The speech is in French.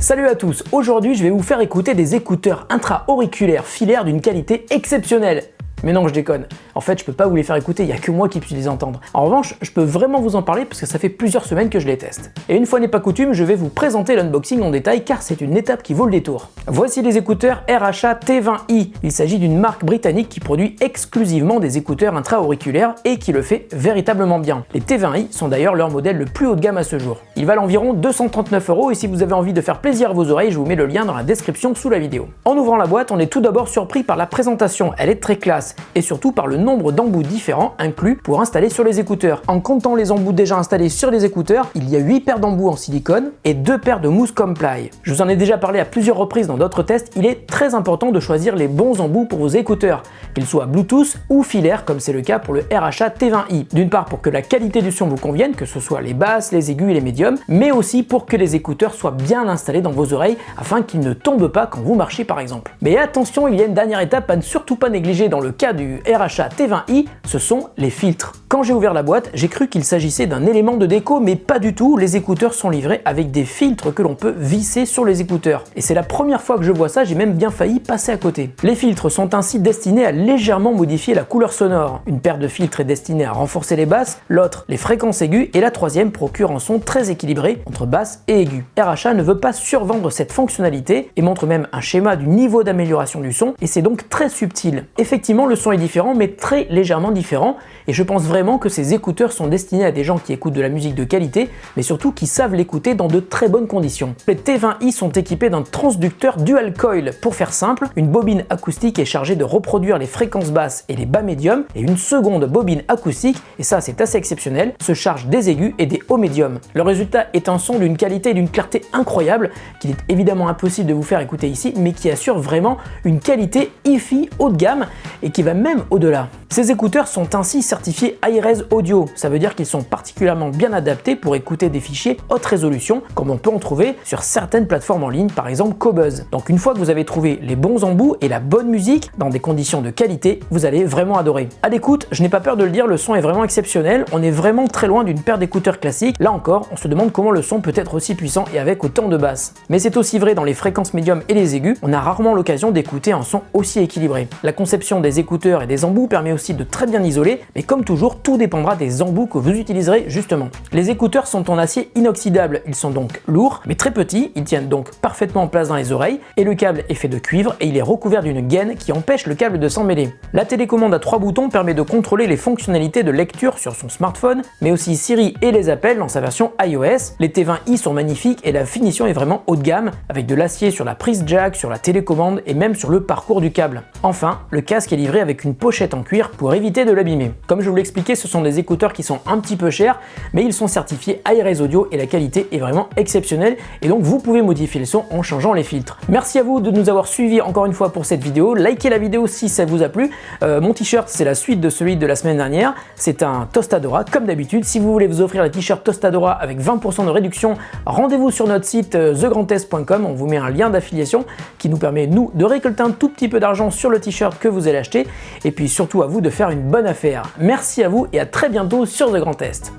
Salut à tous, aujourd'hui je vais vous faire écouter des écouteurs intra-auriculaires filaires d'une qualité exceptionnelle. Mais non, je déconne. En fait, je peux pas vous les faire écouter, il n'y a que moi qui puisse les entendre. En revanche, je peux vraiment vous en parler parce que ça fait plusieurs semaines que je les teste. Et une fois n'est pas coutume, je vais vous présenter l'unboxing en détail car c'est une étape qui vaut le détour. Voici les écouteurs RHA T20i. Il s'agit d'une marque britannique qui produit exclusivement des écouteurs intra-auriculaires et qui le fait véritablement bien. Les T20i sont d'ailleurs leur modèle le plus haut de gamme à ce jour. Ils valent environ 239 € et si vous avez envie de faire plaisir à vos oreilles, je vous mets le lien dans la description sous la vidéo. En ouvrant la boîte, on est tout d'abord surpris par la présentation, elle est très classe. Et surtout par le nombre d'embouts différents inclus pour installer sur les écouteurs. En comptant les embouts déjà installés sur les écouteurs, il y a 8 paires d'embouts en silicone et 2 paires de mousse Comply. Je vous en ai déjà parlé à plusieurs reprises dans d'autres tests, il est très important de choisir les bons embouts pour vos écouteurs, qu'ils soient Bluetooth ou filaires comme c'est le cas pour le RHA T20i. D'une part pour que la qualité du son vous convienne, que ce soit les basses, les aigus et les médiums, mais aussi pour que les écouteurs soient bien installés dans vos oreilles afin qu'ils ne tombent pas quand vous marchez par exemple. Mais attention, il y a une dernière étape à ne surtout pas négliger dans le cas du RHA T20i, ce sont les filtres. Quand j'ai ouvert la boîte, j'ai cru qu'il s'agissait d'un élément de déco, mais pas du tout, les écouteurs sont livrés avec des filtres que l'on peut visser sur les écouteurs. Et c'est la première fois que je vois ça, j'ai même bien failli passer à côté. Les filtres sont ainsi destinés à légèrement modifier la couleur sonore. Une paire de filtres est destinée à renforcer les basses, l'autre les fréquences aiguës et la troisième procure un son très équilibré entre basse et aigu. RHA ne veut pas survendre cette fonctionnalité et montre même un schéma du niveau d'amélioration du son et c'est donc très subtil. Effectivement, le son est différent mais très légèrement différent et je pense vraiment que ces écouteurs sont destinés à des gens qui écoutent de la musique de qualité mais surtout qui savent l'écouter dans de très bonnes conditions. Les T20i sont équipés d'un transducteur dual coil. Pour faire simple, une bobine acoustique est chargée de reproduire les fréquences basses et les bas médiums et une seconde bobine acoustique, et ça c'est assez exceptionnel, se charge des aigus et des hauts médiums. Le résultat est un son d'une qualité et d'une clarté incroyable qu'il est évidemment impossible de vous faire écouter ici mais qui assure vraiment une qualité hi-fi haut de gamme et qui va même au-delà. Ces écouteurs sont ainsi certifiés Hi-Res Audio, ça veut dire qu'ils sont particulièrement bien adaptés pour écouter des fichiers haute résolution comme on peut en trouver sur certaines plateformes en ligne, par exemple Qobuz. Donc une fois que vous avez trouvé les bons embouts et la bonne musique dans des conditions de qualité, vous allez vraiment adorer. À l'écoute, je n'ai pas peur de le dire, le son est vraiment exceptionnel, on est vraiment très loin d'une paire d'écouteurs classiques. Là encore, on se demande comment le son peut être aussi puissant et avec autant de basses. Mais c'est aussi vrai dans les fréquences médiums et les aigus, on a rarement l'occasion d'écouter un son aussi équilibré. La conception des écouteurs et des embouts permet aussi de très bien isoler, mais comme toujours, tout dépendra des embouts que vous utiliserez justement. Les écouteurs sont en acier inoxydable, ils sont donc lourds, mais très petits, ils tiennent donc parfaitement en place dans les oreilles, et le câble est fait de cuivre et il est recouvert d'une gaine qui empêche le câble de s'en mêler. La télécommande à 3 boutons permet de contrôler les fonctionnalités de lecture sur son smartphone, mais aussi Siri et les appels dans sa version iOS. Les T20i sont magnifiques et la finition est vraiment haut de gamme, avec de l'acier sur la prise jack, sur la télécommande et même sur le parcours du câble. Enfin, le casque est livré avec une pochette en cuir pour éviter de l'abîmer. Comme je vous l'expliquais, ce sont des écouteurs qui sont un petit peu chers, mais ils sont certifiés Hi-Res Audio et la qualité est vraiment exceptionnelle et donc vous pouvez modifier le son en changeant les filtres. Merci à vous de nous avoir suivis encore une fois pour cette vidéo. Likez la vidéo si ça vous a plu. Mon t-shirt c'est la suite de celui de la semaine dernière. C'est un Tostadora comme d'habitude. Si vous voulez vous offrir le t-shirt Tostadora avec 20% de réduction, rendez-vous sur notre site thegrandtest.com. On vous met un lien d'affiliation qui nous permet nous de récolter un tout petit peu d'argent sur le t-shirt que vous allez acheter et puis surtout à vous de faire une bonne affaire. Merci à vous et à très bientôt sur The Grand Test.